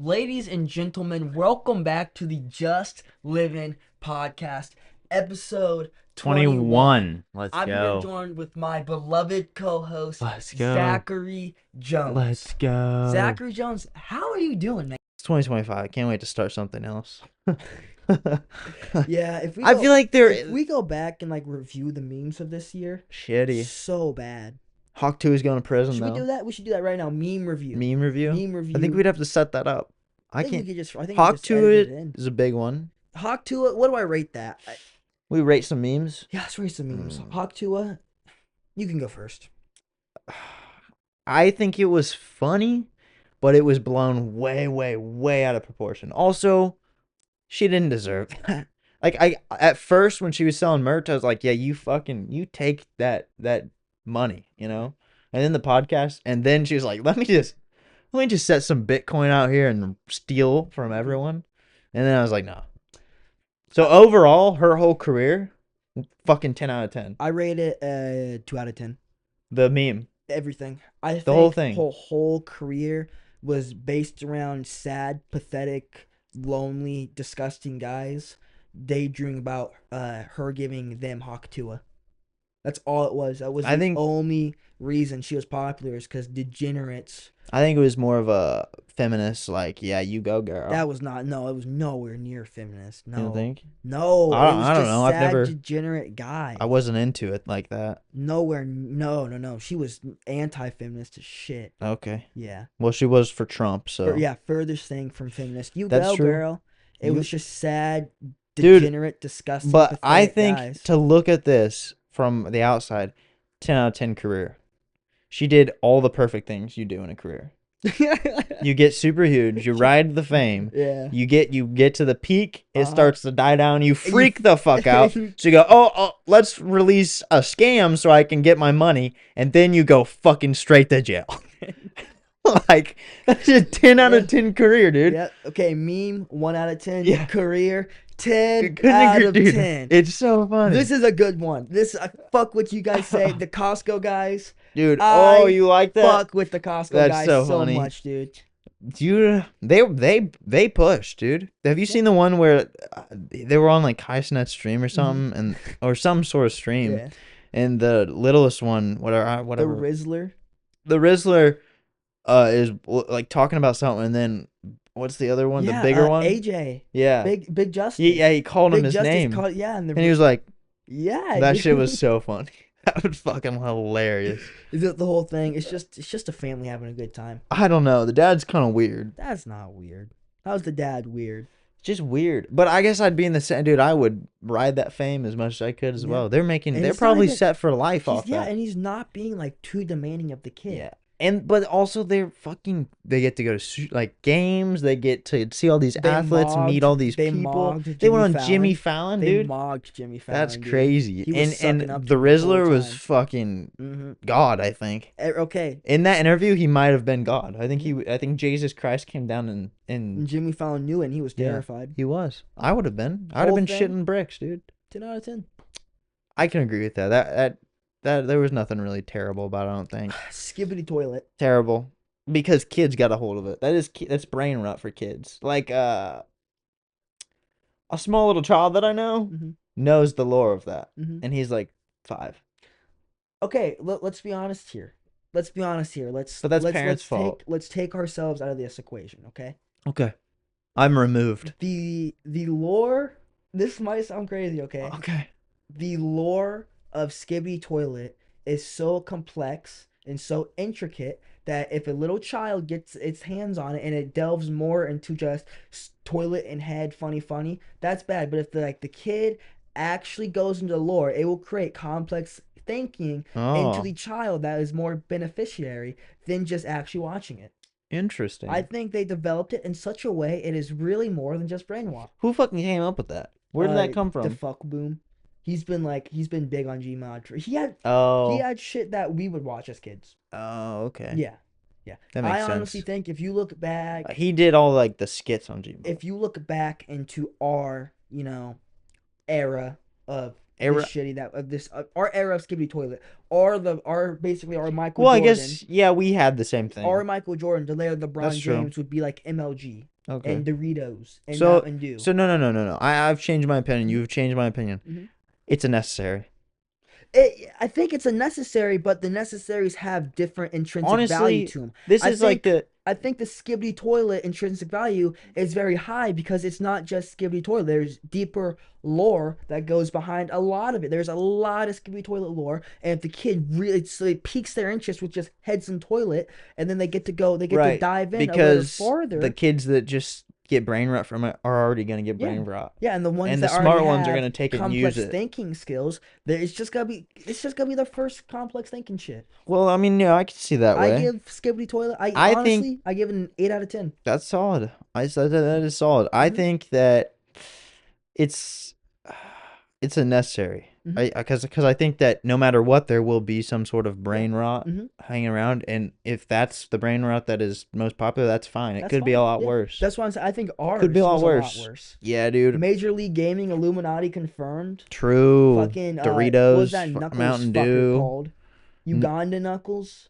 Ladies and gentlemen, welcome back to the Just Living podcast, episode 21. 21. Let's I'm here go. joined with my beloved co-host, Let's go. Zachary Jones. Let's go. Zachary Jones, how are you doing, man? It's 2025. I can't wait to start something else. Yeah, I feel like if we go back and review the memes of this year, shitty. so bad. Hawk 2 is going to prison, Should though. we do that? We should do that right now. Meme review. Meme review? Meme review. I think we'd have to set that up. I think can't. we could just. I think Hawk we just 2 edit it in. is a big one. Hawk Tua. What do I rate that? We rate some memes. Yeah, let's rate some memes. Hawk Tua, you can go first. I think it was funny, but it was blown way, way, way out of proportion. Also, she didn't deserve that. At first when she was selling merch, I was like, yeah, you take that money, And then the podcast, and then she was like, let me just set some Bitcoin out here and steal from everyone. And then I was like, no. So overall, her whole career, fucking 10 out of 10. I rate it 2 out of 10. The meme. Everything. I think the whole thing. Her whole career was based around sad, pathetic, lonely, disgusting guys daydreaming about her giving them Hawk Tua. That's all it was. That was the only reason she was popular, is because degenerates. I think it was more of a feminist, yeah, you go, girl. That was not. No, it was nowhere near feminist. No. You don't think? No. I don't know. I've never. Degenerate guy. I wasn't into it like that. Nowhere. No. She was anti-feminist as shit. Okay. Yeah. Well, she was for Trump, so. Furthest thing from feminist. That's go, true. Girl. It was just sad, degenerate, disgusting. But I think guys. To look at this from the outside, 10 out of 10 career. She did all the perfect things you do in a career. You get super huge. You ride the fame. Yeah. You get to the peak. It starts to die down. You freak the fuck out. So you go, oh, let's release a scam so I can get my money. And then you go fucking straight to jail. That's a 10 out of 10 career, dude. Yeah. Okay. Meme 1 out of 10. Yeah. Career 10 out of 10. It's so funny. This is a good one. I fuck what you guys say. The Costco guys. Dude, you like that? Fuck with the Costco guys so so funny. much, dude. Dude, they push, dude. Have you seen the one where they were on Highsnet's stream or something, or some sort of stream, Yeah. and the littlest one, whatever, The Rizzler. the Rizzler, is talking about something, and then what's the other one? Yeah, the bigger one, AJ. yeah, Big Justice. he called him his Justice name, and he was like, yeah, that dude. shit was so funny. That was fucking hilarious. Is it the whole thing? It's just a family having a good time. I don't know. The dad's kind of weird. That's not weird. How's the dad weird? Just weird. But I guess I'd be in the same, dude. I would ride that fame as much as I could as well. They're probably set for life off that. Yeah, and he's not being too demanding of the kid. Yeah. But also they get to go to games. They get to see all these athletes, meet all these people. They went on Jimmy Fallon, dude. They mocked Jimmy Fallon. That's crazy. He was and up the Rizzler was time. fucking God, I think. Okay. In that interview, he might have been God. I think Jesus Christ came down and Jimmy Fallon knew it, and he was terrified. He was. I would have been. I would have been shitting bricks, dude. 10 out of 10. I can agree with that. That there was nothing really terrible about it, I don't think. Skibidi toilet. Terrible. Because kids got a hold of it. That's brain rot for kids. A small little child that I know knows the lore of that. And he's 5. Okay, let's be honest here. But that's parents' fault. Let's take ourselves out of this equation, okay? Okay. I'm removed. The lore, this might sound crazy, okay? Okay. The lore of Skibidi toilet is so complex and so intricate that if a little child gets its hands on it and it delves more into just toilet and head funny, that's bad. But if the kid actually goes into the lore, it will create complex thinking into the child that is more beneficiary than just actually watching it. Interesting. I think they developed it in such a way it is really more than just brainwash. Who fucking came up with that? Where did that come from? The fuck boom. He's been big on Gmod. He had shit that we would watch as kids. Oh, okay. Yeah. That makes sense. I honestly think if you look back, he did all the skits on Gmod. If you look back into our, era of this Era. shitty that this our era of Skibidi Toilet, or basically our Michael Well, I Jordan, guess yeah, we had the same our thing. Michael Jordan, the later That's LeBron true. James would be like MLG Okay. and Doritos and So Mountain Dew. so no. I've changed my opinion. Mhm. You've changed my opinion. Mhm. It's a necessary. I think it's a necessary, but the necessaries have different intrinsic value Honestly, to them. this I is like think the I think the Skibidi toilet intrinsic value is very high because it's not just Skibidi toilet. There's deeper lore that goes behind a lot of it. There's a lot of Skibidi toilet lore, and if the kid really so it piques their interest with just heads and toilet, and then they get to right dive in a little because the farther. kids that just get brain rot from it are already gonna get Yeah. brain rot, Yeah, and the ones and the that already smart ones are have gonna take it and use complex it. thinking skills, it's just gonna be the first complex thinking shit. Well, I mean, yeah, I can see that I way. give Skibidi Toilet. I I think honestly, I give it an 8 out of 10. that's solid. I said that is solid. I Mm-hmm. think that it's it's a necessary. Mm-hmm. Because I think that no matter what, there will be some sort of Yeah. brain rot Mm-hmm. hanging around, and if that's the brain rot that is most popular, that's fine. It That's could be a fine. lot Yeah, worse. that's why I think ours Could be a lot was a lot worse. worse. Yeah, dude. Major League Gaming Illuminati confirmed. True. Fucking what was that Doritos, Knuckles Mountain fucker Dew. called? Uganda Knuckles.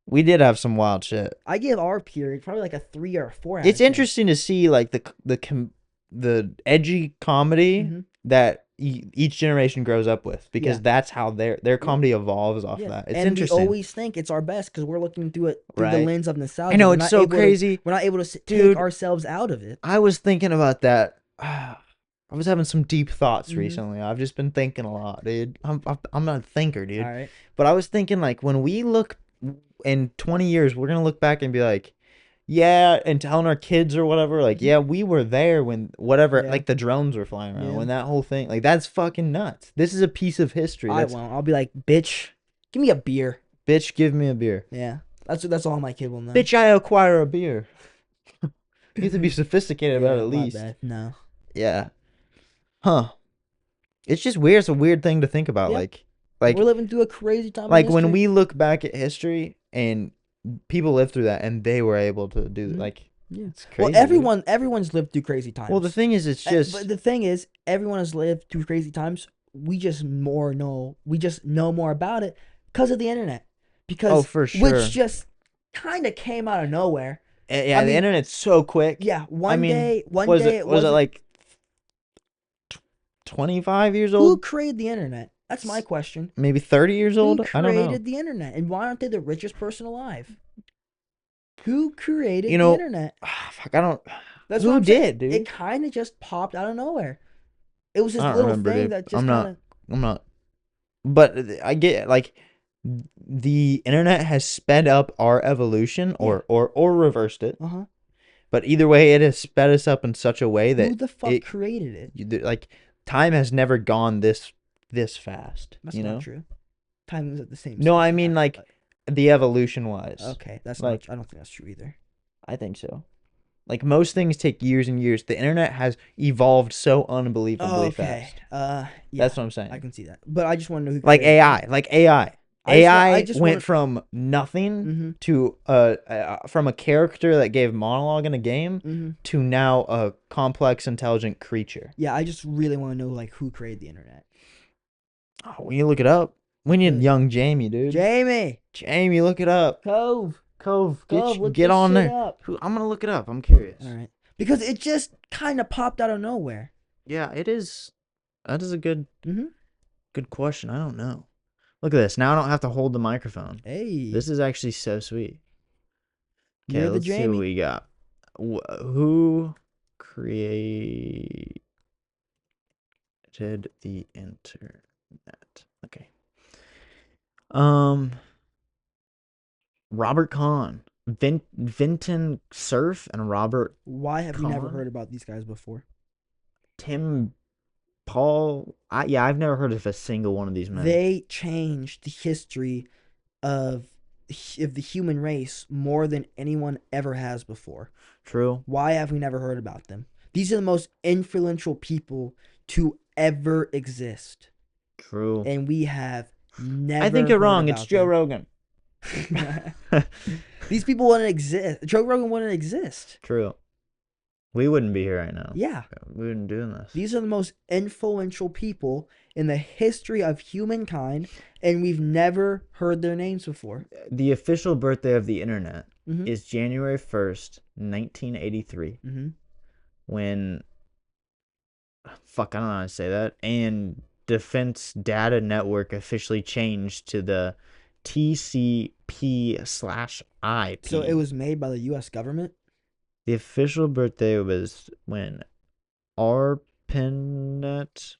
We did have some wild shit. I give our period probably like a 3 or a 4 out It's of 10. interesting to see like the edgy comedy Mm-hmm. that each generation grows up with, because Yeah. that's how their comedy evolves off Yeah, that. It's and interesting. we always think it's our best because we're looking through it through the Right. lens of nostalgia. I know, We're it's not so able to- crazy. we're not able to take Dude. ourselves out of it. I was thinking about that. I was having some deep thoughts Mhm. recently. I've just been thinking a lot, dude. I'm not a thinker, dude. All right. But I was thinking, like, when we look in 20 years, we're gonna look back and be like, yeah, and telling our kids or whatever, like, Mhm. yeah, we were there when whatever, Yeah. like the drones were flying around, Yeah. when that whole thing, like, that's fucking nuts. This is a piece of history. I That's won't. I'll be like, bitch, give me a beer. bitch, give me a beer. Yeah, that's all my kid will know. Bitch, I acquire a beer. You have to be sophisticated about it Yeah, at my least. bad. No. Yeah. Huh. It's just weird. It's a weird thing to think about. Yeah. Like We're living through a crazy time. like in when history. we look back at history and people lived through that and they were able to do Mhm. like Yeah. it's crazy. Well, everyone's lived through crazy times. Well, the thing is, it's just But the thing is, everyone has lived through crazy times. We just know more about it because of the internet. Because oh, for sure. which just kind of came out of nowhere. Yeah, I the mean, internet's so quick. Yeah, I one mean, day was it it wasn't. like 25 years Who old? created the internet? That's my question. Maybe 30 years Who old? I don't know. created the internet, and why aren't they the richest person alive? Who created You the know, internet? fuck, I don't. That's Who what I'm saying. did, dude? It kind of just popped out of nowhere. It was this I don't little remember, thing dude. that just I'm kind not. of. I'm not. But I get like the internet has sped up our evolution or reversed it. Uh-huh. But either way, it has sped us up in such a way that Who the fuck it created it? like time has never gone this fast. That's you not know? true. Time is at the same. No, speed. I mean like the evolution wise. Okay, that's like not. I don't think that's true either. I think so. Like most things take years and years. The internet has evolved so unbelievably fast. Yeah. That's what I'm saying. I can see that, but I just want to know who. Like created AI, it. like AI. I AI just went want- from nothing Mhm. to from a character that gave monologue in a game Mhm. to now a complex, intelligent creature. Yeah, I just really want to know like who created the internet. Oh, when you look it up, we need Good. young Jamie, dude. Jamie, Look it up. Cove, look get this on shit there. up. I'm gonna look it up. I'm curious. All right, because it just kind of popped out of nowhere. Yeah, it is. That is a good Mhm. good question. I don't know. Look at this. Now I don't have to hold the microphone. Hey, This is actually so sweet. Okay, you're the let's see what Jamie. we got. Who created the internet? Okay. Robert Kahn, Vinton Cerf, and Robert Why have you never Con? heard about these guys before? Tim Paul. I've never heard of a single one of these men. They changed the history of the human race more than anyone ever has before. True. Why have we never heard about them? These are the most influential people to ever exist, True. and we have never. I think you're heard wrong. It's about Joe them. Rogan. These people wouldn't exist. Joe Rogan wouldn't exist. True. We wouldn't be here right now. Yeah. We wouldn't be doing this. These are the most influential people in the history of humankind, and we've never heard their names before. The official birthday of the internet Mm-hmm. is January 1st, 1983, Mm-hmm. when, fuck, I don't know how to say that, and Defense Data Network officially changed to the TCP/IP. So it was made by the U.S. government? The official birthday was when ARPANET,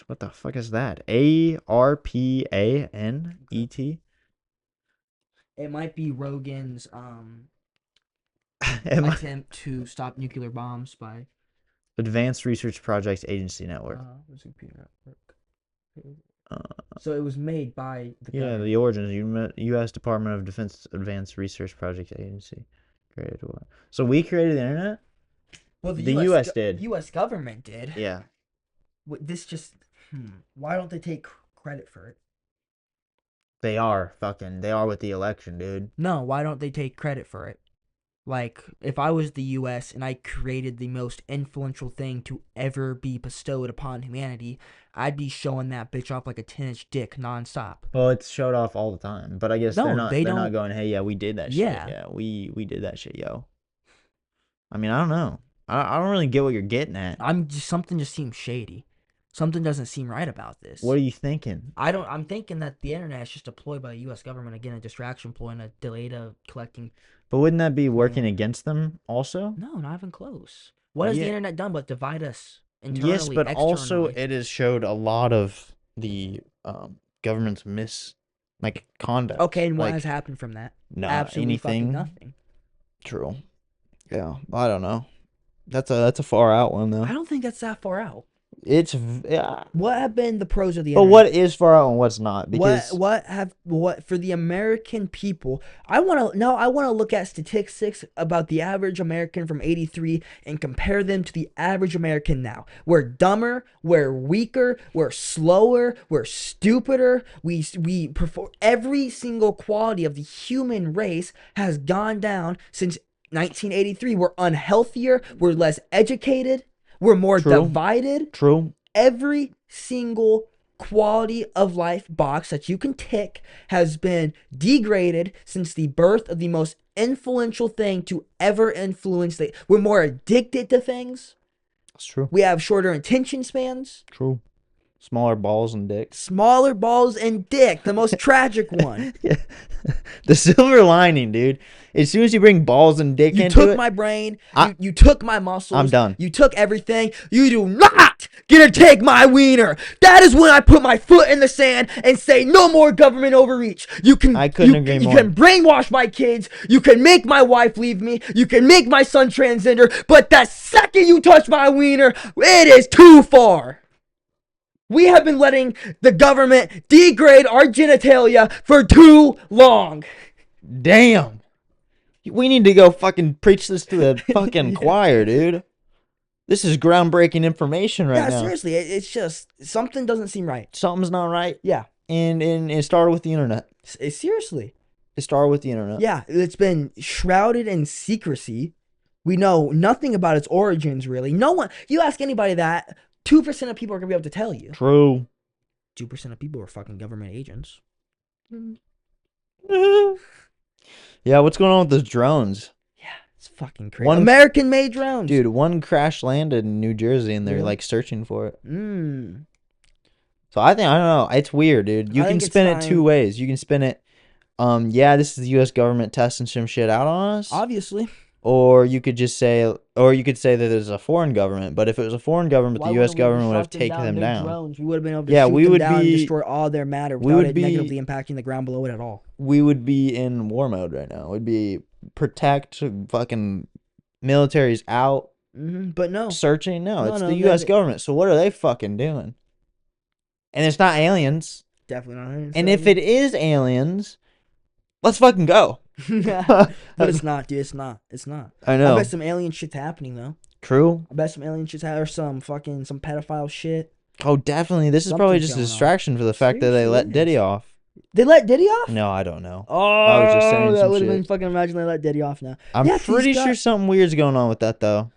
what the fuck is that? ARPANET? It might be Rogan's Am I- attempt to stop nuclear bombs by Advanced Research Projects Agency Network. So it was made by the Yeah, government. the origins, U.S. Department of Defense Advanced Research Projects Agency. Created what? So we created the internet? Well, The US did. U.S. government did. Yeah. This just, why don't they take credit for it? They are with the election, dude. No, why don't they take credit for it? Like, if I was the U.S. and I created the most influential thing to ever be bestowed upon humanity, I'd be showing that bitch off like a 10-inch dick nonstop. Well, it's showed off all the time, but I guess No, they're don't. not going, hey, yeah, we did that Yeah. shit. Yeah, we did that shit, yo. I mean, I don't know. I don't really get what you're getting at. Something just seems shady. Something doesn't seem right about this. What are you thinking? I'm thinking that the internet is just deployed by the U.S. government, again, a distraction ploy and a data collecting. But wouldn't that be working against them also? No, not even close. What has the internet done but divide us internally, Yes, but externally? also it has showed a lot of the government's conduct. Okay, and what has happened from that? Not Absolutely fucking anything. nothing. True. Yeah, I don't know. That's a far out one though. I don't think that's that far out. It's What have been the pros of the but internet? what is far out and what's not? Because what for the American people? I want to look at statistics about the average American from '83 and compare them to the average American now. We're dumber, we're weaker, we're slower, we're stupider. We perform every single quality of the human race has gone down since 1983. We're unhealthier, we're less educated, we're more divided. True. Every single quality of life box that you can tick has been degraded since the birth of the most influential thing to ever influence. We're more addicted to things. That's true. We have shorter attention spans. True. Smaller balls and dicks. Smaller balls and dick, the most tragic one. Yeah. The silver lining, dude. As soon as you bring balls and dick into it. You took my brain. You took my muscles. I'm done. You took everything. You do not get to take my wiener. That is when I put my foot in the sand and say no more government overreach. I couldn't agree more. You can brainwash my kids. You can make my wife leave me. You can make my son transgender. But the second you touch my wiener, it is too far. We have been letting the government degrade our genitalia for too long. Damn. We need to go fucking preach this to the fucking choir, dude. This is groundbreaking information right now. Yeah, seriously. It's just, something doesn't seem right. Something's not right. Yeah. And it started with the internet. Seriously. It started with the internet. Yeah, it's been shrouded in secrecy. We know nothing about its origins, really. No one, you ask anybody that, 2% of people are going to be able to tell you. True. 2% of people are fucking government agents. Yeah, what's going on with those drones? Yeah, it's fucking crazy. American-made drones. Dude, one crash landed in New Jersey and they're like searching for it. So I don't know. It's weird, dude. You can spin it two ways. You can spin it, yeah, this is the U.S. government testing some shit out on us. Obviously. Or you could say that there's a foreign government. But if it was a foreign government, the U.S. government would have taken them down. Drones? We would have been able to shoot them down and destroy all their matter without it negatively impacting the ground below it at all. We would be in war mode right now. It would be protect, fucking military's out. But no. Searching? No, it's the U.S. government. So what are they fucking doing? And it's not aliens. Definitely not aliens. And if it is aliens, let's fucking go. But it's not, dude. It's not. I know. I bet some alien shit's happening though. True. I bet some alien shit's or some pedophile shit. Oh, definitely. This is probably just a distraction for the fact that they let Diddy off. They let Diddy off? No, I don't know. Oh, I was just saying that some would have shit. been fucking. Imagine they let Diddy off now. I'm pretty sure something weird's going on with that though.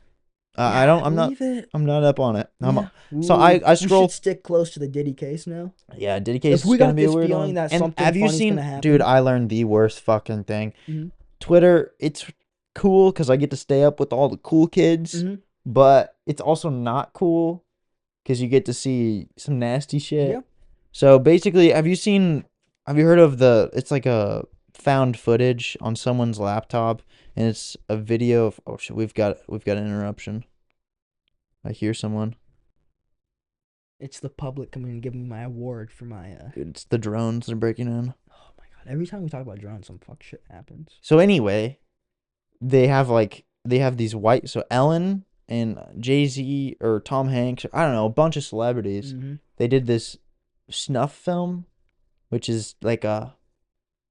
I Yeah, don't. I believe it. I'm not up on it. Yeah. So Ooh, I we should scroll. stick close to the Diddy case now. Yeah, Diddy case If is we gonna got be a this weird feeling one. that And something have you funny's seen, gonna dude? happen. I learned the worst fucking thing. Mm-hmm. Twitter. It's cool because I get to stay up with all the cool kids, Mm-hmm. but it's also not cool because you get to see some nasty Yeah. shit. So basically, have you seen? Have you heard of the? It's like a found footage on someone's laptop, and it's a video of. Oh shit, we've got an interruption. I hear someone. It's the public coming and giving me my award for my Dude, it's the drones. They're breaking in. oh my god. Every time we talk about drones, some fuck shit happens. So anyway, they have these white. So Ellen and Jay Z or Tom Hanks. I don't know, a bunch of celebrities. Mm-hmm. They did this snuff film, which is like a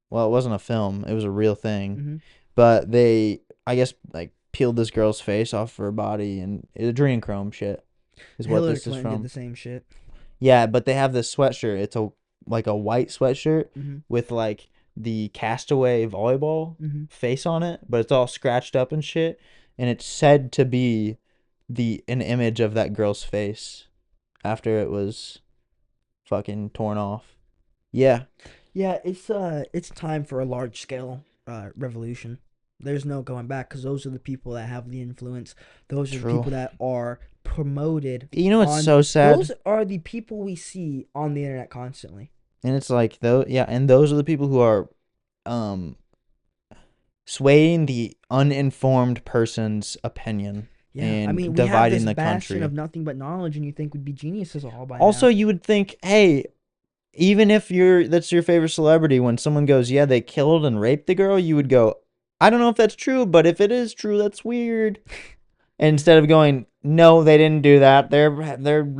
well, it wasn't a film. It was a real thing. Mm-hmm. But they, I guess, like peeled this girl's face off her body and adrenochrome shit is what Hillary this is Clinton did from. the same shit. Yeah, but they have this sweatshirt. It's a like a white sweatshirt Mm-hmm. with like the Castaway volleyball Mm-hmm. face on it, but it's all scratched up and shit. And it's said to be an image of that girl's face after it was fucking torn off. Yeah, Yeah, it's time for a large scale revolution. There's no going back because those are the people that have the influence. Those are the true. people that are promoted You know what's on. so sad? Those are the people we see on the internet constantly. And it's like though, yeah, and those are the people who are um swaying the uninformed person's opinion Yeah, I and mean, we have dividing this the bastion of country. nothing but knowledge, and you think we'd be geniuses all by Also, now. you would think, hey, even if that's your favorite celebrity, when someone goes, yeah, they killed and raped the girl, you would go, I don't know if that's true, but if it is true, that's weird. Instead of going, no, they didn't do that. They're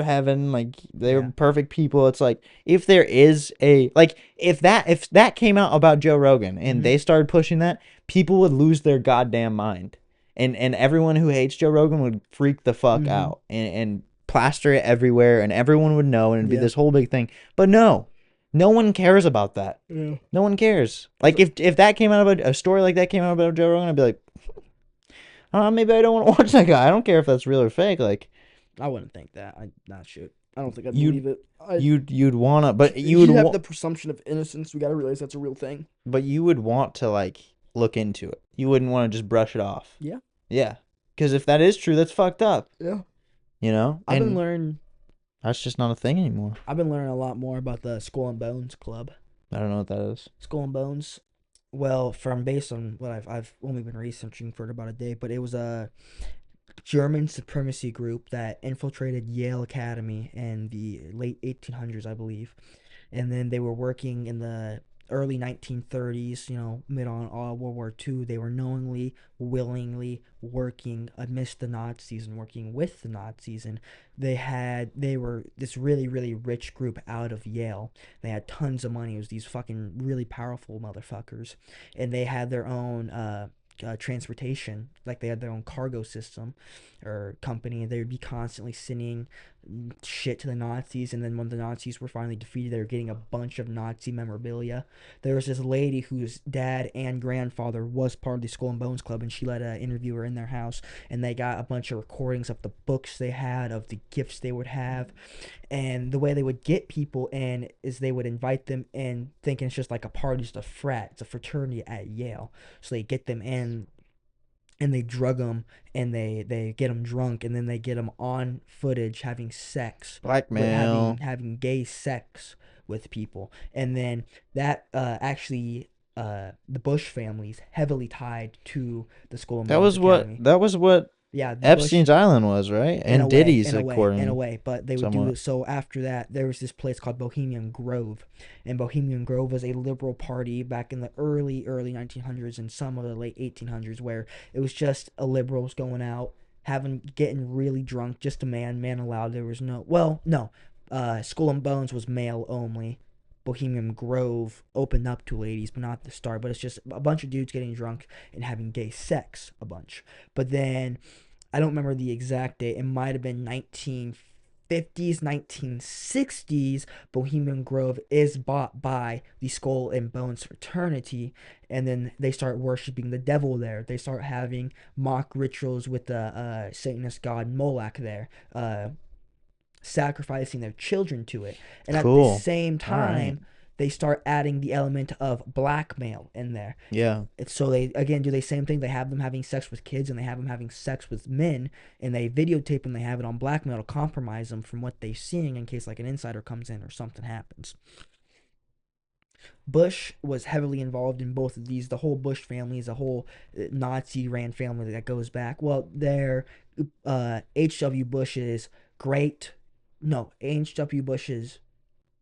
heaven, like they're Yeah. perfect people. It's like if there is a like if that came out about Joe Rogan and Mm-hmm. they started pushing that, people would lose their goddamn mind. And everyone who hates Joe Rogan would freak the fuck Mm-hmm. out and plaster it everywhere and everyone would know and it'd be Yeah. this whole big thing. But no. No one cares about that. Yeah. No one cares. Like if that came out about a story like that came out about Joe Rogan, I'd be like, maybe I don't want to watch that guy. I don't care if that's real or fake. Like I wouldn't think that. I not shit. I don't think I'd you'd believe it. you'd wanna, but You have the presumption of innocence. We gotta realize that's a real thing. but you would want to like look into it. You wouldn't want to just brush it off. Yeah. Yeah, because if that is true, that's fucked up. Yeah. You know, I've been and learning. that's just not a thing anymore. I've been learning a lot more about the Skull and Bones Club. I don't know what that is. Skull and Bones. Well, from based on what I've only been researching for about a day, but it was a German supremacy group that infiltrated Yale Academy in the late 1800s, I believe, and then they were working in the early 1930s, mid on World War II. They were knowingly, willingly working amidst the Nazis and working with the Nazis, and they were this really really rich group out of Yale. They had tons of money. It was these fucking really powerful motherfuckers, and they had their own transportation, like they had their own cargo system or company. They would be constantly sending shit to the Nazis, and then when the Nazis were finally defeated, they were getting a bunch of Nazi memorabilia. There was this lady whose dad and grandfather was part of the Skull and Bones Club, and she let an interviewer in their house, and they got a bunch of recordings of the books they had, of the gifts they would have, and the way they would get people in is they would invite them in thinking it's just like a party, just a frat, it's a fraternity at Yale. So they get them in and they drug them, and they get them drunk, and then they get them on footage having sex with Blackmail. having gay sex with people, and then that actually the Bush family's heavily tied to the Skull and That Bones was what Academy. that was what Yeah, the Bush, Epstein's Island was, right? And Diddy's, in a according way, but they would do somewhat. it. So after that, there was this place called Bohemian Grove, and Bohemian Grove was a liberal party back in the early 1900s and some of the late 1800s, where it was just a liberals going out, getting really drunk, just a man allowed. There was no, Skull and Bones was male only. Bohemian Grove opened up to ladies, but not the start. But it's just a bunch of dudes getting drunk and having gay sex a bunch. But then I don't remember the exact date. It might have been 1950 1950s, 1960s, Bohemian Grove is bought by the Skull and Bones fraternity, and then they start worshiping the devil there. They start having mock rituals with the Satanist god Moloch there, sacrificing their children to it. And at the Cool. same All right. time, they start adding the element of blackmail in there. Yeah. So they again do the same thing. They have them having sex with kids, and they have them having sex with men, and they videotape and they have it on blackmail to compromise them from what they're seeing in case like an insider comes in or something happens. Bush was heavily involved in both of these. The whole Bush family is a whole Nazi ran family that goes back. Well, their H.W. Bush's great, no, H.W. Bush's,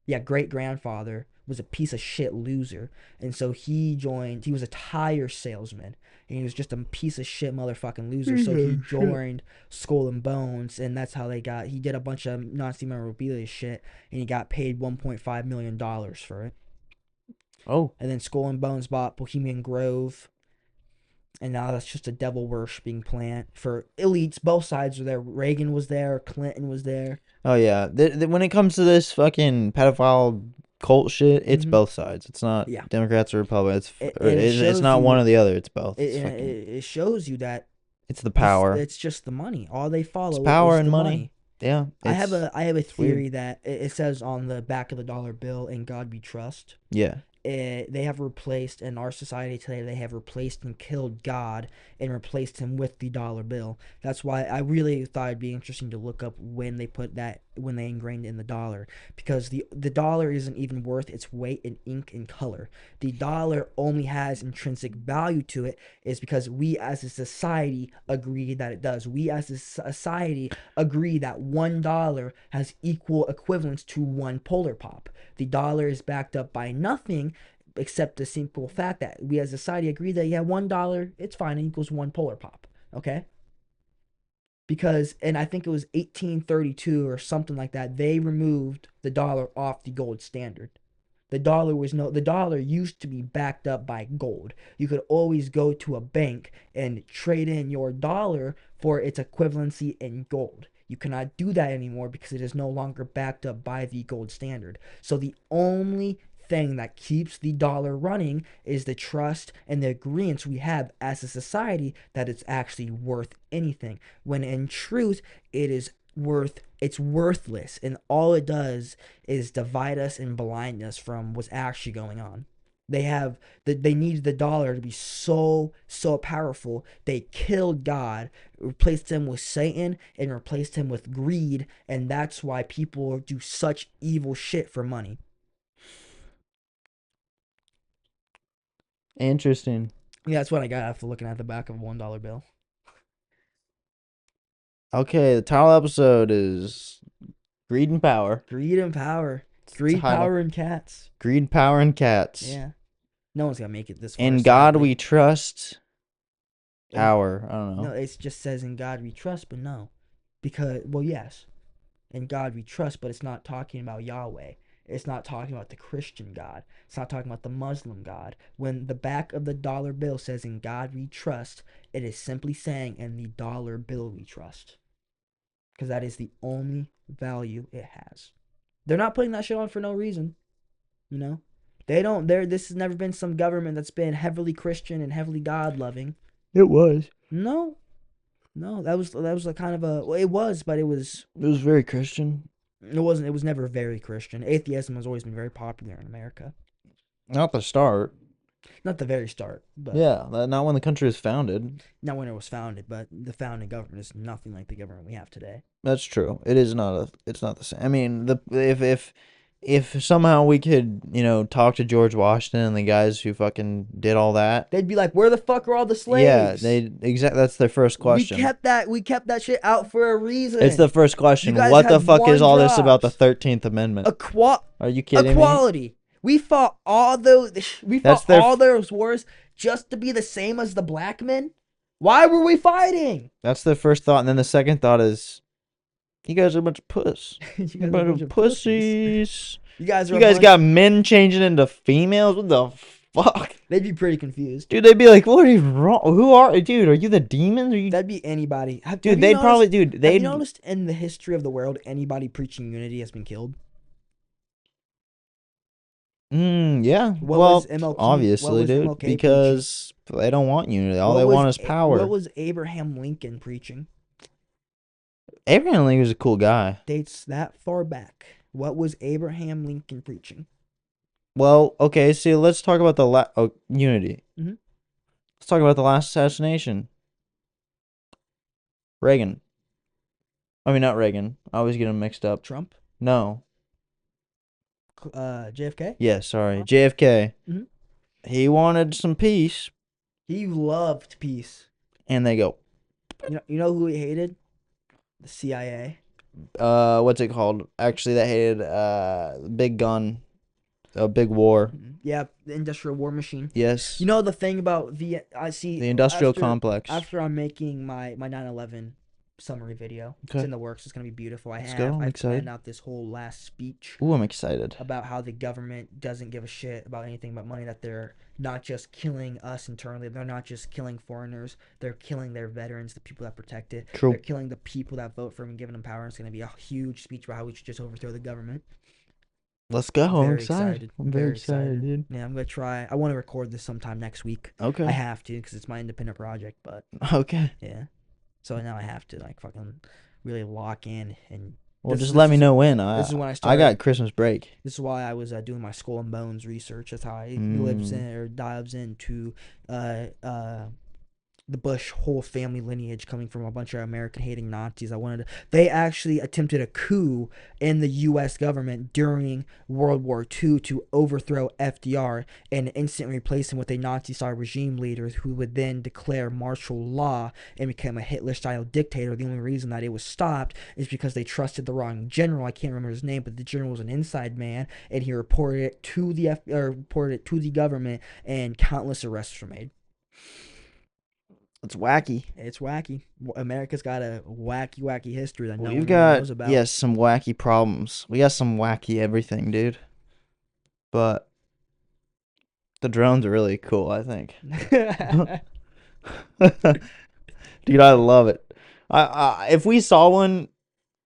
yeah, great grandfather was a piece of shit loser, and so he was a tire salesman, and he was just a piece of shit motherfucking loser. So he joined Skull and Bones, and that's how he did a bunch of Nazi memorabilia shit, and he got paid $1.5 million for it. Oh. And then Skull and Bones bought Bohemian Grove, and now that's just a devil worshipping plant for elites. Both sides were there. Reagan was there. Clinton was there. Oh yeah. When it comes to this fucking pedophile cult shit, it's Mhm. both sides. It's not Yeah. Democrats or Republicans. It It's shows not one you. or the other. It's both. It shows you that It's the power. it's just the money. All they It's follow power is and the money. Yeah. I have a weird. theory that it says on the back of the dollar bill, "In God We Trust." Yeah. They have replaced in our society today. They have replaced and killed God and replaced him with the dollar bill. That's why I really thought it'd be interesting to look up when they ingrained in the dollar, because the dollar isn't even worth its weight in ink and color. The dollar only has intrinsic value to it is because we as a society agree that it does. We as a society agree that $1 has equal equivalence to one Polar Pop. The dollar is backed up by nothing except the simple fact that we as a society agree that, yeah, $1, it's fine, it equals one Polar Pop. Okay? Because, and I think it was 1832 or something like that, they removed the dollar off the gold standard. The dollar used to be backed up by gold. You could always go to a bank and trade in your dollar for its equivalency in gold. You cannot do that anymore because it is no longer backed up by the gold standard. So the only thing that keeps the dollar running is the trust and the agreements we have as a society that it's actually worth anything, when in truth it's worthless, and all it does is divide us and blind us from what's actually going on. They needed the dollar to be so powerful. They killed God, replaced him with Satan, and replaced him with greed, and that's why people do such evil shit for money. Interesting. Yeah, that's what I got after looking at the back of a $1 bill. Okay, the title episode is Greed and Power. Greed and power. It's Greed, power, and cats. Greed, Power, and Cats. Yeah. No one's gonna make it this far. In God sadly. we trust. In- Power. I don't know. No, it just says in God we trust, but no. Because, well, yes. In God we trust, but it's not talking about Yahweh. It's not talking about the Christian God. It's not talking about the Muslim God. When the back of the dollar bill says in God we trust, it is simply saying in the dollar bill we trust. Because that is the only value it has. They're not putting that shit on for no reason. You know? This has never been some government that's been heavily Christian and heavily God loving. It was. No. That was a kind of a, well, it was, but it was very Christian. it wasn't. It was never very Christian. Atheism has always been very popular in America. Not the start. Not the very start, but Yeah, not when the country was founded. not when it was founded. But the founding government is nothing like the government we have today. That's true. It's not the same. I mean, if somehow we could, talk to George Washington and the guys who fucking did all that. They'd be like, "Where the fuck are all the slaves?" Yeah, that's their first question. We kept that shit out for a reason. It's the first question. You guys What the had fuck is one all this job. about the 13th Amendment? Are you kidding me? Equality. We fought all those. All those wars just to be the same as the black men. Why were we fighting? That's the first thought, and then the second thought is, you guys are a bunch of puss. You guys are A bunch of pussies. You guys got men changing into females. What the fuck? They'd be pretty confused. Dude, they'd be like, "What are you wrong? Who are, dude? Are you the demons? Are you?" That'd be anybody. Dude, they'd probably, dude, Have you they'd. noticed in the history of the world, anybody preaching unity has been killed? Yeah. What was Well, MLK? What obviously, was dude, MLK preaching? because they don't want unity. All they want is What power. was Abraham Lincoln preaching? Abraham Lincoln was a cool guy. Dates that far back. What was Abraham Lincoln preaching? Well, okay, so let's talk about unity. Mhm. Let's talk about the last assassination. Reagan. I mean, not Reagan. I always get them mixed up. Trump? No. JFK? Yeah, sorry. JFK. Mhm. He wanted some peace, He loved peace. and they go, You know who he hated? The CIA. what's it called? Actually, they hated big gun, a big war. Yeah, the industrial war machine. Yes. You know the thing about The industrial complex. After I'm making my 9/11 summary video, Okay. it's in the works. It's gonna be beautiful. Let's go. I'm I've excited. planned out this whole last speech Ooh, I'm excited. about how the government doesn't give a shit about anything but money. That they're not just killing us internally. They're not just killing foreigners. They're killing their veterans, the people that protect it. True. They're killing the people that vote for them and giving them power. It's gonna be a huge speech about how we should just overthrow the government. Let's go. I'm Very excited. I'm very excited, dude. Yeah, I'm gonna try. I want to record this sometime next week. Okay. I have to because it's my independent project. But Okay. yeah, so now I have to like fucking really lock in and. Well, just let me know when. This is when I I started. got Christmas break. This is why I was doing my Skull and Bones research. That's how he lives in or dives into the Bush whole family lineage coming from a bunch of American hating Nazis. They actually attempted a coup in the US government during World War II to overthrow FDR and instantly replace him with a Nazi style regime leader who would then declare martial law and become a Hitler style dictator. The only reason that it was stopped is because they trusted the wrong general. I can't remember his name, but the general was an inside man and he reported it to the government, and countless arrests were made. It's wacky. It's wacky. America's got a wacky history that no one We've really got, knows about. yes, some wacky problems. We got some wacky everything, dude. But the drones are really cool, I think. Dude, I love it. If we saw one,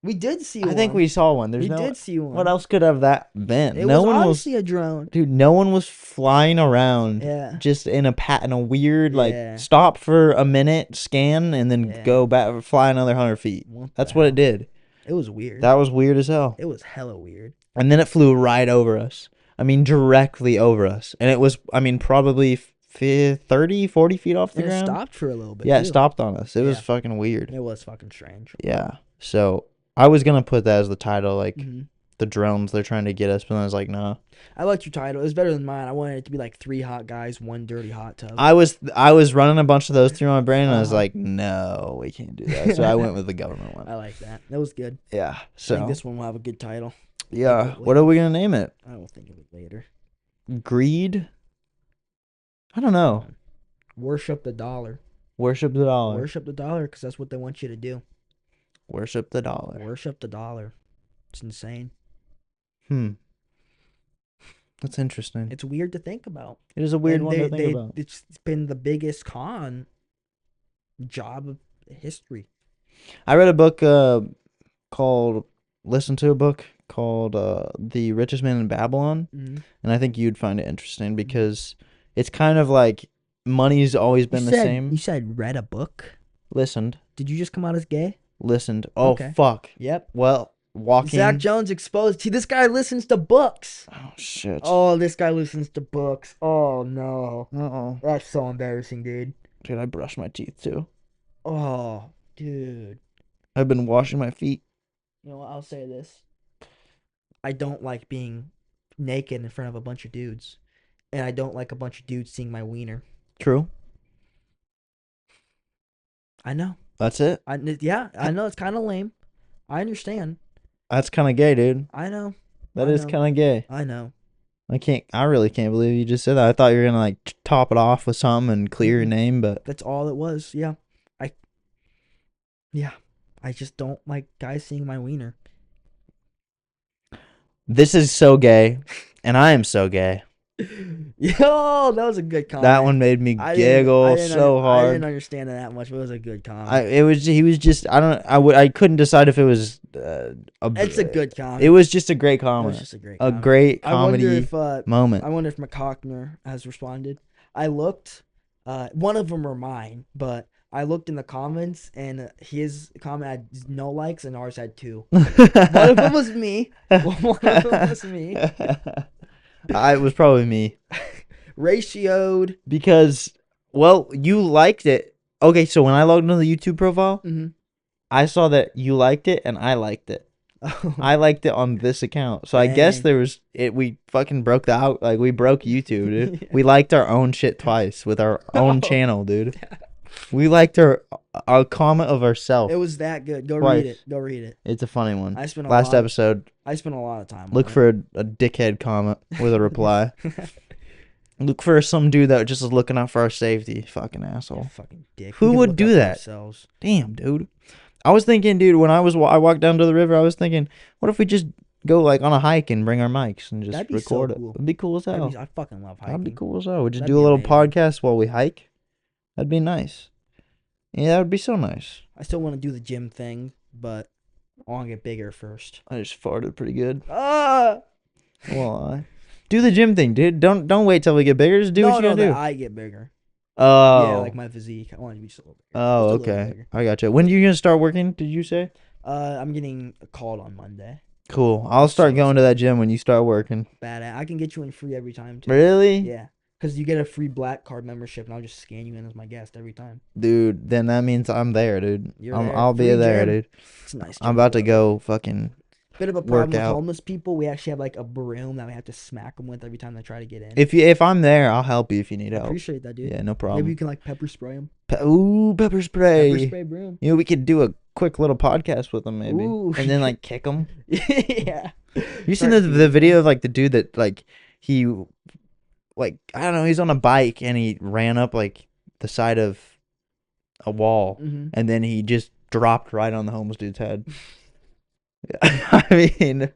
We did see one. I think we saw one. We did see one. What else could have that been? It was obviously a drone. Dude, no one was flying around. Yeah. Just in a weird, like, Yeah. stop for a minute, scan, and then go back, fly another 100 feet. That's what it did. It was weird. That was weird as hell. It was hella weird. And then it flew right over us. I mean, directly over us. And it was, I mean, probably 30, 40 feet off the And ground. It stopped for a little bit. Yeah, too. it stopped on us. It was fucking weird. It was fucking strange. Yeah. So I was going to put that as the title, like, Mm-hmm. the drones, they're trying to get us. But then I was like, nah. I liked your title. It was better than mine. I wanted it to be like 3 hot guys, 1 dirty hot tub. I was running a bunch of those through my brain, and I was like, no, we can't do that. So I went with the government one. I like that. That was good. Yeah. I So think this one will have a good title. yeah. What are we going to name it? I will think of it later. Greed? I don't know. Worship the dollar. Worship the dollar. Worship the dollar because that's what they want you to do. Worship the dollar. Worship the dollar. It's insane. That's interesting. It's weird to think about. It is a weird one to think about. It's been the biggest con job of history. I read a book listened to a book called The Richest Man in Babylon, and I think you'd find it interesting because it's kind of like money's always been the same. You said read a book? Listened. Did you just come out as gay? Listened. Oh, Okay. fuck. Yep. Well, walking. Zach Jones exposed. See, this guy listens to books. Oh, shit. Oh, this guy listens to books. Oh, no. Uh-oh. That's so embarrassing, dude. Dude, I brushed my teeth, too. Oh, dude. I've been washing my feet. You know what? I'll say this. I don't like being naked in front of a bunch of dudes. And I don't like a bunch of dudes seeing my wiener. True. I know. That's it? I know it's kind of lame. I understand. That's kind of gay, dude. I know. That is kind of gay. I know. I really can't believe you just said that. I thought you were going to, like, top it off with something and clear your name, but. That's all it was. Yeah. I just don't like guys seeing my wiener. This is so gay, and I am so gay. Yo, that was a good That comment. one made me I didn't, I giggle didn't, un- so I didn't hard. understand it that much, but it was a good comment. He was just, I couldn't decide if it was, It's a good it comment. was just a great It was comment. just a great A comment. great I wonder comedy if moment. I wonder if McCockner has responded. I looked. One of them are mine, but I looked in the comments and his comment had no likes and ours had two. One of them was me. One of them was me. It was probably me. Ratioed. Because, well, you liked it. Okay, so when I logged into the YouTube profile, Mm-hmm. I saw that you liked it and I liked it. Oh, I liked it on this account. So I guess dang. there was it we fucking broke the out like we broke YouTube, dude. We liked our own shit twice with our own Oh, channel, dude. We liked our comment of it ourselves was that good. Go read it. twice. Go read it. It's a funny one. I spent a Last lot. episode, I spent a lot of time look on for a dickhead comment with a reply. it. Look for some dude that just is looking out for our safety. Fucking Yeah, asshole. fucking dick. Who We can would look do out for that? ourselves. Damn, dude. I was thinking, dude, when I walked down to the river, I was thinking, what if we just go like on a hike and bring our mics and just That'd be so record it? cool. It'd be cool as hell. I fucking love That'd be hiking. cool as hell. We just That'd do a be little amazing. podcast while we hike. That'd be nice. Yeah, that would be so nice. I still want to do the gym thing, but I want to get bigger first. I just farted pretty good. Ah! Well, do the gym thing, dude. Don't wait till we get bigger. Just do what you gotta that do. I get bigger. Oh. Yeah, like my physique. I want to be just a little bigger. Oh, Just a little okay. bigger. I gotcha. When are you gonna start working? Did you say? I'm getting called on Monday. Cool. I'll start So going to that gym when you start working. Badass. I can get you in free every time too. Really? Yeah, because you get a free black card membership, and I'll just scan you in as my guest every time. Dude, then that means I'm there, dude. You're there. I'll be Free there, gym. dude. It's a nice. I'm gym, about to whatever. go fucking Bit of a problem work with out. homeless people. We actually have like a broom that we have to smack them with every time they try to get in. If I'm there, I'll help you if you need I help. appreciate that, dude. Yeah, no Maybe problem. you can like pepper spray them. Ooh, pepper spray. Pepper spray broom. You know, we could do a quick little podcast with them, maybe, Ooh. and then like kick them. Yeah. You seen Start the feeding video them. of like the dude that like he like I don't know, he's on a bike and he ran up like the side of a wall Mhm. and then he just dropped right on the homeless dude's head. I mean,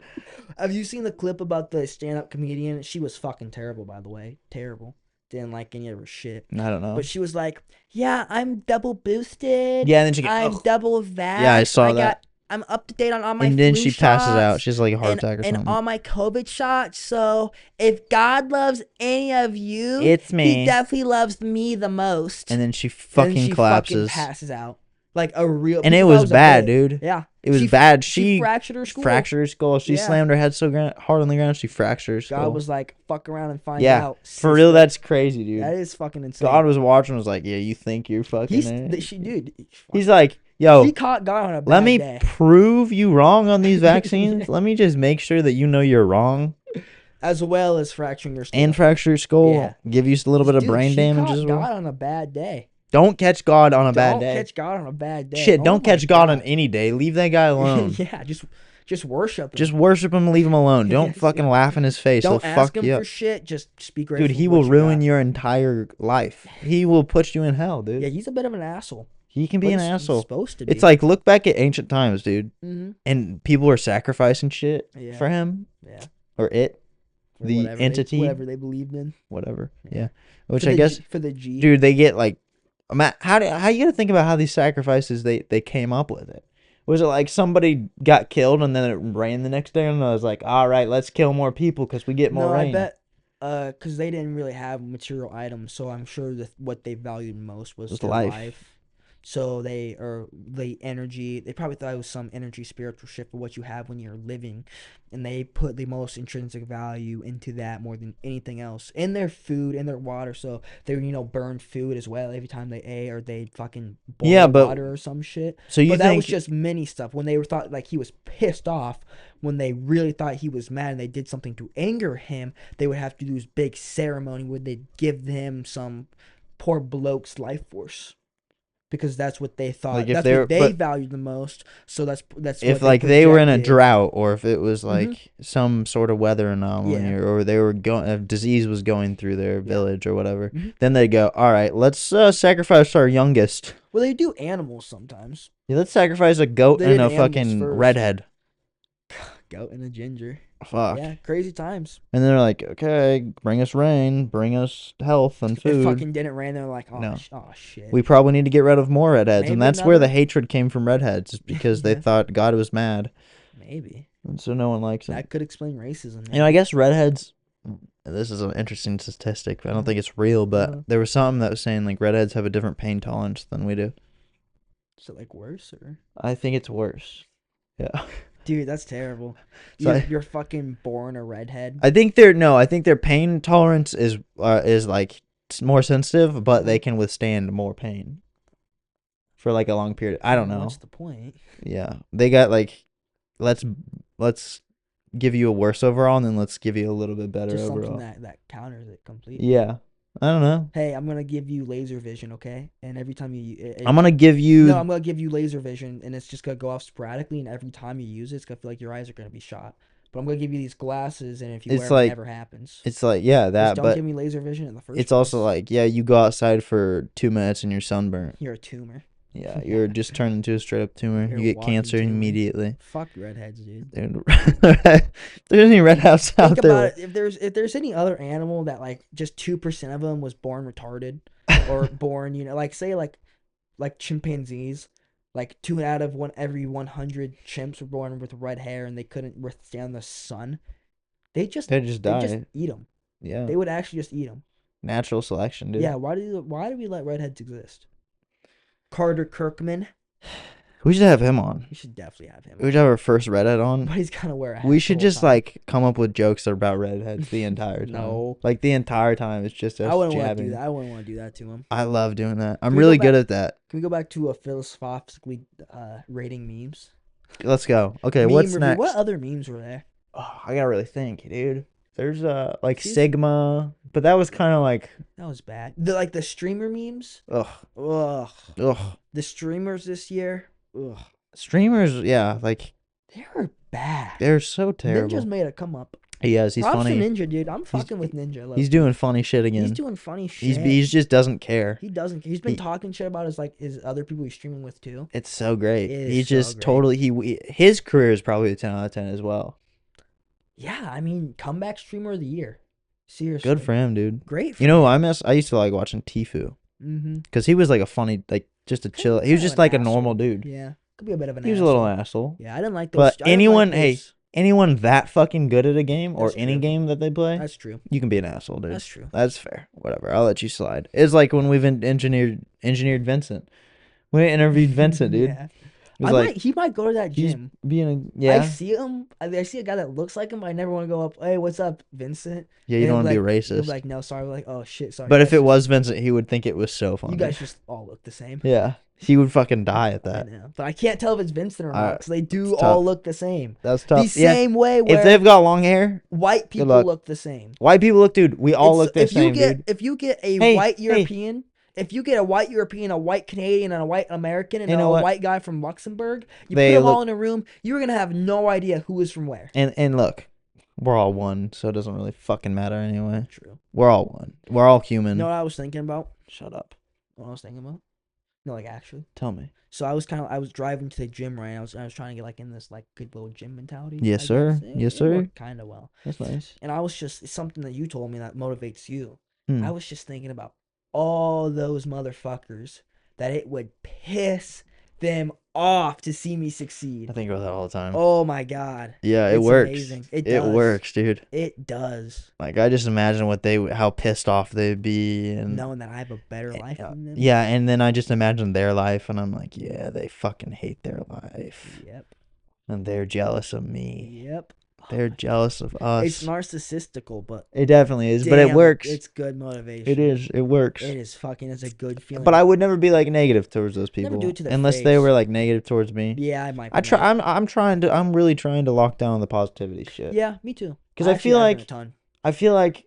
Have you seen the clip about the stand-up comedian? She was fucking terrible, by the way. Terrible. Didn't like any of her shit. I don't know. But she was like, "Yeah, I'm double boosted. Yeah, and then she I'm goes, double vaxxed. Yeah, I saw that. I'm up to date on all my and then flu she passes out. shots She's like a heart and, attack or and something. all my COVID shots. So if God loves any of you, It's He me. definitely loves me the most." And then she And fucking she collapses. fucking passes out. Like a real. And it people thought was a bad, bit. dude. Yeah. It was She- bad. She She fractured her skull. fractured her skull. She Yeah. slammed her head so hard on the ground she fractured her skull. God was like, "Fuck around and find Yeah, out." for real, sister. that's crazy, dude. That is fucking insane. God was watching. Was like, yeah, you think you're fucking. He's it? she dude. He's like, yo, She caught God on a bad let me day. prove you wrong on these vaccines. Let me just make sure that you know you're wrong As well as fracturing your skull. and fracture your skull. Yeah. Give you a little bit of Dude, brain she damage caught as well. God on a bad day. Don't catch God on a bad Don't day. catch God on a bad day. Shit, Oh don't my catch God on any day. Leave that guy alone. Yeah, just worship him. Just worship him and leave him alone. Don't Yes, fucking yeah. laugh in his face. Don't He'll ask fuck him you for up. shit. Just be grateful. Dude, he for will what you ruin got. your entire life. He will put you in hell, dude. Yeah, he's a bit of an asshole. He can be But an he's asshole. supposed to be. It's like, look back at ancient times, dude. Mm-hmm. And people were sacrificing shit Yeah. for him Yeah. or it, Or the whatever entity, whatever they believed in. whatever. Yeah. Yeah. Which For I the guess, G, for the G. dude, they get like, how you gotta think about how these sacrifices they came up with it? Was it like somebody got killed and then it rained the next day and I was like, all right, let's kill more people because we get more No, rain. I bet. Because they didn't really have material items, so I'm sure that what they valued most was Just their life. life. So the energy. They probably thought it was some energy, spiritual shift for what you have when you're living, and they put the most intrinsic value into that more than anything else. In their food, in their water. So they burned food as well every time they ate, or they fucking boil but- water or some shit. So you But that think was just mini stuff. When they were thought like he was pissed off, when they really thought he was mad and they did something to anger him, they would have to do this big ceremony where they'd give him some poor bloke's life force. Because that's what they thought. Like, if That's they were- what they but- valued the most. So that's if what like they were in a projected. drought or if it was like some sort of weather anomaly Yeah. or they were going, a disease was going through their village or whatever, Mhm. then they go, all right, let's sacrifice our youngest. Well, they do animals sometimes. Yeah, let's sacrifice a goat They and did a animals fucking first. redhead. Goat and a ginger. Fuck. Yeah, crazy times. And they're like, okay, bring us rain, bring us health and It food. fucking didn't rain. They're like, oh, No. oh shit. We probably need to get rid of more redheads. And Maybe that's where the another. hatred came from redheads, is because they Yeah, thought God was mad. maybe And so no one likes them. that could explain racism. You know, I Maybe. guess redheads, this is an interesting statistic, but I don't think it's real, but there was something that was saying like redheads have a different pain tolerance than we do. Is it like worse or? I think it's worse. Yeah. Dude, that's terrible. So You're fucking born a redhead. I think their pain tolerance is like more sensitive, but they can withstand more pain for like a long period. I don't know. What's the point? Yeah. They got like let's give you a worse overall and then let's give you a little bit better Just overall. something that counters it completely. Yeah. I don't know. Hey, I'm gonna give you laser vision, okay? And every time I'm gonna give you no, I'm gonna give you laser vision, and it's just gonna go off sporadically. And every time you use it, it's gonna feel like your eyes are gonna be shot. But I'm gonna give you these glasses, and if you It's wear them, like- it never happens. it's like yeah, Just that don't but give me laser vision in the first it's place. also like yeah, you go outside for 2 minutes and you're sunburnt. You're a tumor. Yeah, you're just turned into a straight up tumor. You're You a get walking cancer tumor. immediately. Fuck redheads, dude. Dude, there's any red house out Think there. about it. If there's any other animal that like just 2% of them was born retarded, or born, like say like chimpanzees, like 2 out of every 100 chimps were born with red hair and they couldn't withstand the sun. They just They just die. eat them. Yeah, They would actually just eat them. natural selection, dude. Yeah. Why do we let redheads exist? Carter Kirkman. We should have him on. We should definitely have him. We should have our first redhead on. But he's gonna wear a hat. We the should whole just time. like come up with jokes about redheads the entire time. No. Like the entire time, it's just us I wouldn't want to jabbing. do that. I wouldn't want to do that to him. I love doing that. I'm we go really back- good at that. Can we go back to a philosophically rating memes? Let's go. Okay, Meme what's review. next? What other memes were there? Oh, I gotta really think, dude. There's like See? Sigma, but that was kind of like That was bad. The streamer memes. ugh, Ugh. ugh. The streamers this year. Ugh. Streamers, yeah, like They were bad. they're so terrible. Ninja's made a come up. He is. He's Props funny. to Ninja, dude. I'm fucking with Ninja. I love He's him. doing funny shit again. He's doing funny shit. He's just doesn't care. He doesn't. He's been he- talking shit about his other people he's streaming with too. It's so great. It is He's so just great. totally his career is probably a 10 out of 10 as well. Yeah, I mean, comeback streamer of the year. Seriously. Good for him, dude. Great. For You know who I miss? I used to like watching Tfue Mm-hmm. because he was like a funny, like just a chill. He was just like a normal dude. Yeah. Could be a bit of an He was a asshole. little asshole. Yeah, I didn't like those. But I didn't like anyone, those- hey, anyone that fucking good at a game or That's any true. game that they play, That's true. you can be an asshole, dude. That's true. That's fair. Whatever. I'll let you slide. It's like when we've engineered Vincent. We interviewed Vincent, dude. Yeah. It was like He might go to that he's gym. being I yeah. see him. I see a guy that looks like him, but I never want to go up. Hey, what's up, Vincent? Yeah, you And don't want to he'll be He'll racist. be like, no, sorry. We're like, oh shit, sorry. But if guys. it was Vincent, he would think it was so funny. You guys just all look the same. Yeah, he would fucking die at I that. know, but I can't tell if it's Vincent or not because they do it's all tough. look the same. That's tough. The Yeah, same way if where they've got long hair, white people luck. look the same. white people look, dude. We all It's- look the if same, you get dude. if you get a Hey, white hey. European, if you get a white European, a white Canadian, and a white American, and You know a what? white guy from Luxembourg, you They put them all look- in a room, you're gonna have no idea who is from where. And look, we're all one, so it doesn't really fucking matter anyway. True. We're all one. We're all human. You know what I was thinking about? Shut up. What I was thinking about? No, like actually. Tell me. So I was driving to the gym, right? I was trying to get like in this like good little gym mentality. Yes, sir. Yes, sir. Kind of well. That's nice. And I was just it's something that you told me that motivates you. Hmm. I was just thinking about all those motherfuckers that it would piss them off to see me succeed. I think about that all the time. Oh my god. yeah, it it's works. amazing. It It does. works, dude. It does. Like I just imagine how pissed off they'd be, and Knowing that I have a better life than them. yeah, and then I just imagine their life, and I'm like, yeah, they fucking hate their life, Yep. and they're jealous of me. Yep. They're jealous of us. It's narcissistical, but It definitely is, but it damn, works. It's good motivation. It is. It works. It is fucking. It's a good feeling. But I would never be like negative towards those Never people do it to their unless they face. were like negative towards me. Yeah, I might. I be try. mad. I'm really trying to lock down the positivity shit. Yeah, me too. 'Cause I actually feel have been like- a ton. I feel like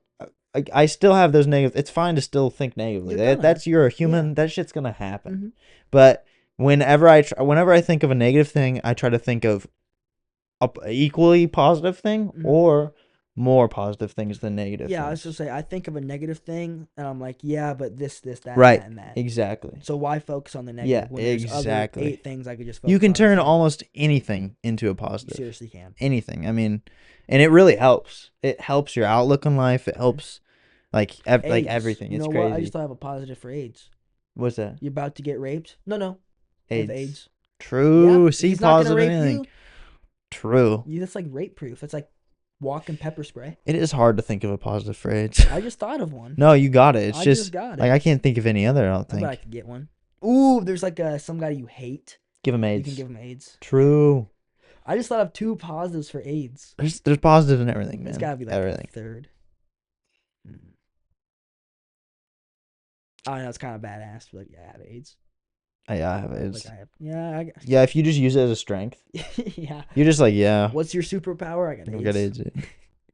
I still have those negative. It's fine to still think negatively. You're gonna. That's you're a human. That shit's gonna happen. Mhm. But whenever I think of a negative thing, I try to think of a equally positive thing Mhm. or more positive things than negative Yeah, I was just things. say I think of a negative thing and I'm like, yeah, but this, that, and that, Right. and that. Exactly. So why focus on the Yeah, negative when there's other exactly. 8 things I could just You focus can on turn instead of almost anything into a you positive. seriously can. Anything. I mean, and it really helps. It helps your outlook on life. It Mm-hmm. helps like AIDS. everything. You It's know what? I just crazy. thought I have a positive for AIDS. What's that? You're about to get raped? No. I have AIDS. AIDS. Yep. True. See He's not gonna positive rape anything. you. True. That's like rape proof. That's like walking pepper spray. It is hard to think of a positive for AIDS. I just thought of one. No, you got it. It's I just just got like it. I can't think of any other, I don't I bet I think. could get one. Ooh, there's like some guy you hate. Give him You can AIDS. give him AIDS. True. I just thought of 2 positives for AIDS. There's positives in everything, It's man. gotta be like Everything. a third. I know it's kind of badass. But like, yeah, I have AIDS. Yeah, I have AIDS. Like I have. Yeah, Yeah, if you just use it as a strength, yeah. you're just like, yeah, What's your superpower? I got I AIDS. got AIDS.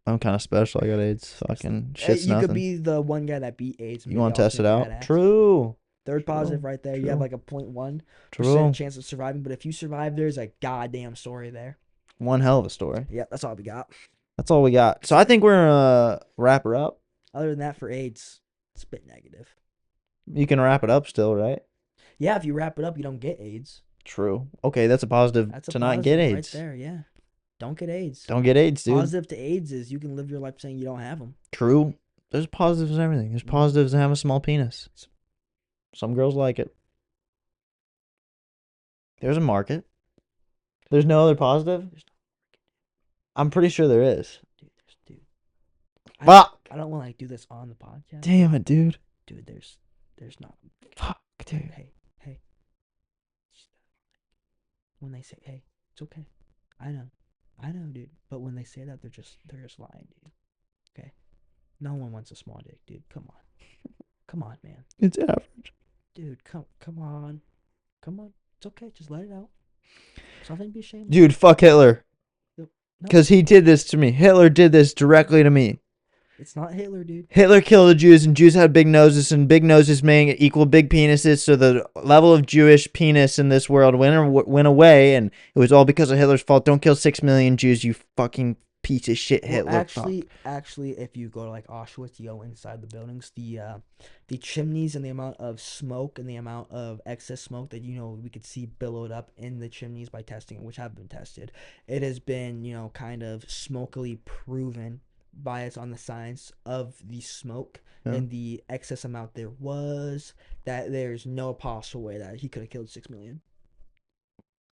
I'm kind of special. I got AIDS. Fucking shit's You could nothing. be the one guy that beat AIDS. And You maybe want to also test it be out? badass. True. Third True. positive right there. You True. have like a 0.1% True. chance of surviving, but if you survive, there's a goddamn story there. One hell of a story. Yeah, that's all we got. That's all we got. So I think we're gonna wrap her up. Other than that, for AIDS, it's a bit negative. You can wrap it up still, right? Yeah, if you wrap it up, you don't get AIDS. True. Okay, that's a positive That's a to not positive get right AIDS. there. Yeah, don't get AIDS. Don't get AIDS, dude. Positive to AIDS is you can live your life saying you don't have them. True. There's positives in everything. There's positives in having a small penis. Some girls like it. There's a market. There's no other positive? I'm pretty sure there is. Dude. Fuck! I don't want to like do this on the podcast. Damn it, dude. Dude, there's not. Fuck, dude. Hey. When they say, hey, it's okay. I know, dude. But when they say that, they're just lying, dude. Okay. No one wants a small dick, dude. Come on, man. It's average. Dude, come on. It's okay. Just let it out. There's nothing to be ashamed of. Dude, fuck Hitler. No. Because he did this to me. Hitler did this directly to me. It's not Hitler, dude. Hitler killed the Jews, and Jews had big noses, and big noses made equal big penises. So the level of Jewish penis in this world went away, and it was all because of Hitler's fault. Don't kill 6 million Jews, you fucking piece of shit, Hitler. Well, actually, if you go to like Auschwitz, you go inside the buildings, the chimneys and the amount of smoke and the amount of excess smoke that we could see billowed up in the chimneys by testing, which have been tested. It has been kind of smokily proven bias on the science of the smoke and the excess amount there was that there's no possible way that he could have killed 6 million.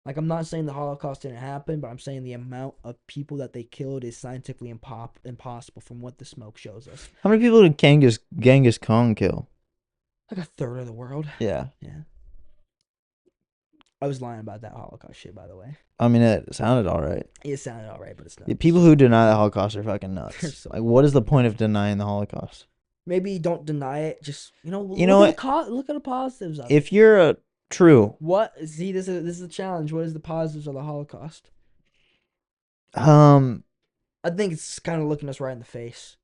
Like, I'm not saying the Holocaust didn't happen, but I'm saying the amount of people that they killed is scientifically impossible from what the smoke shows us. How many people did Genghis Khan kill? Like a third of the world. Yeah. I was lying about that Holocaust shit, by the way. I mean, it sounded all right. It sounded all right, but it's not. The people who deny the Holocaust are fucking nuts. So like, what is the point of denying the Holocaust? Maybe don't deny it. Just look at the positives of it. If you're a true, this is a challenge. What is the positives of the Holocaust? I think it's kind of looking us right in the face.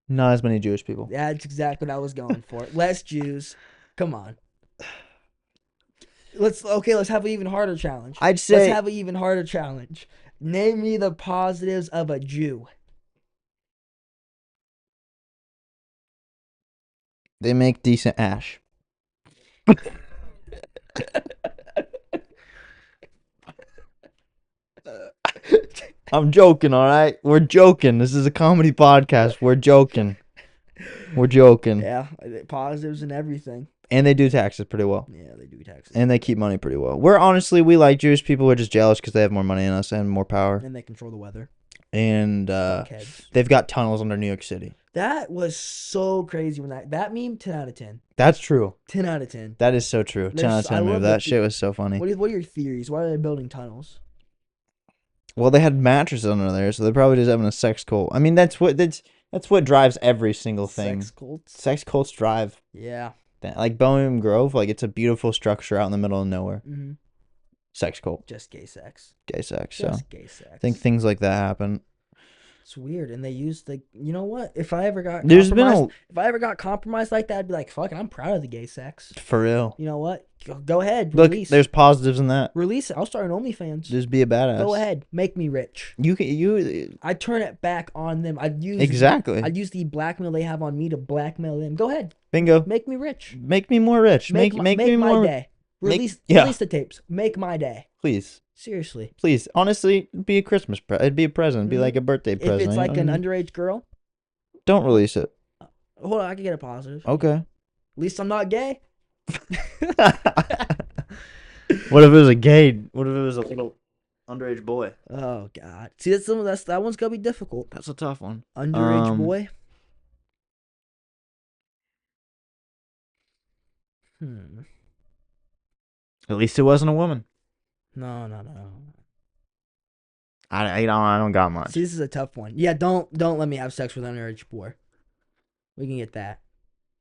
not as many Jewish people. Yeah, that's exactly what I was going for. Less Jews. Come on. Let's have an even harder challenge. I'd say let's have an even harder challenge. Name me the positives of a Jew. They make decent ash. I'm joking, all right? We're joking. This is a comedy podcast. We're joking. Yeah, positives and everything. And they do taxes pretty well. Yeah, they do taxes. And they keep money pretty well. We like Jewish people. We're just jealous because they have more money than us and more power. And they control the weather. And they've got tunnels under New York City. That was so crazy when that meme, 10 out of 10. That's true. 10 out of 10. That is so true. 10 out of 10 move. That shit was so funny. What are your theories? Why are they building tunnels? Well, they had mattresses under there, so they're probably just having a sex cult. I mean, that's what drives every single thing. Sex cults? Sex cults drive. Yeah. Like Bohemian Grove, like it's a beautiful structure out in the middle of nowhere. Mm-hmm. Sex cult. Just gay sex. Gay sex. Just so gay sex. I think things like that happen. It's weird, and they use the. You know what? If I ever got There's been compromised, a if I ever got compromised like that, I'd be like, "Fuck it, I'm proud of the gay sex." for real. You know what? Go ahead, Look, release, there's positives in that. release it. I'll start an OnlyFans. Just be a badass. Go ahead, make me rich. You I turn it back on them. exactly. I'd use the blackmail they have on me to blackmail them. Go ahead, Bingo. make me rich. Make me more rich. Make me my more. day. Release yeah. release the tapes. Make my day. Please. Seriously. Please. Honestly, be a Christmas present. It'd be a present. It'd be like a birthday If present. it's like an underage girl, don't release it. hold on, I can get a positive. Okay. At least I'm not gay. What if it was a gay? What if it was a little underage boy? Oh God. See, that one's gonna be difficult. That's a tough one. Underage boy. At least it wasn't a woman. No. I don't got much. See, this is a tough one. Yeah, don't let me have sex with an underage boy. We can get that.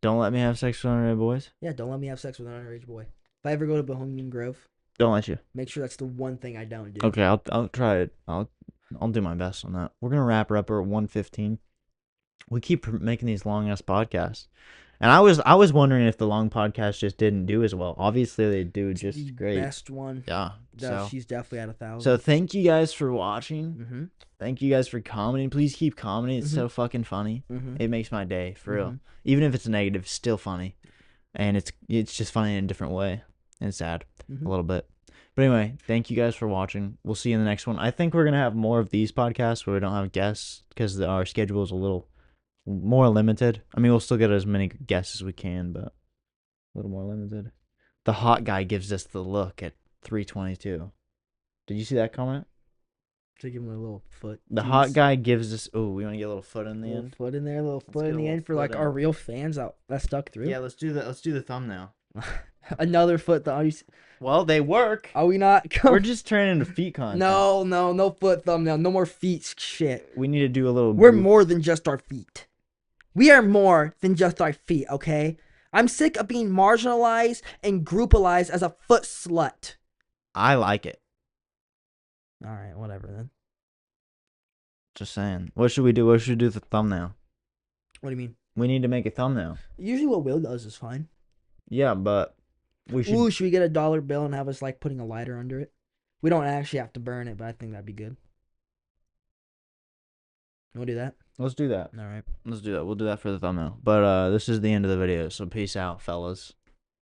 Don't let me have sex with underage boys. Yeah, don't let me have sex with an underage boy. If I ever go to Bohemian Grove, don't let you. Make sure that's the one thing I don't do. Okay, I'll try it. I'll do my best on that. We're gonna wrap her up. We're at 1:15. We keep making these long ass podcasts, and I was wondering if the long podcast just didn't do as well. Obviously, they do it's just the great. Best one. Yeah. So she's definitely at 1,000. So thank you guys for watching. Mm-hmm. Thank you guys for commenting. Please keep commenting. It's so fucking funny. It makes my day for real. Even if it's negative, it's still funny, and it's just funny in a different way and sad a little bit. But anyway, thank you guys for watching. We'll see you in the next one. I think we're gonna have more of these podcasts where we don't have guests because our schedule is a little more limited. I mean, we'll still get as many guests as we can, but a little more limited. The hot guy gives us the look at 3:22. Did you see that comment? To give him a little foot. The hot guy gives us. Oh, we want to get a little foot in the end. Foot in there, a little foot in the end for like our real fans that stuck through. Yeah, let's do that. Let's do the thumbnail. Another foot. Well, they work. Are we not? We're just turning into feet content. No foot thumbnail. No more feet shit. We need to do a little. We're more than just our feet. We are more than just our feet. Okay. I'm sick of being marginalized and groupalized as a foot slut. I like it. All right, whatever then. Just saying. What should we do? What should we do with the thumbnail? What do you mean? We need to make a thumbnail. Usually what Will does is fine. Yeah, but we should. Ooh, should we get a dollar bill and have us like putting a lighter under it? We don't actually have to burn it, but I think that'd be good. We'll do that. Let's do that. All right. Let's do that. We'll do that for the thumbnail. But this is the end of the video, so peace out, fellas.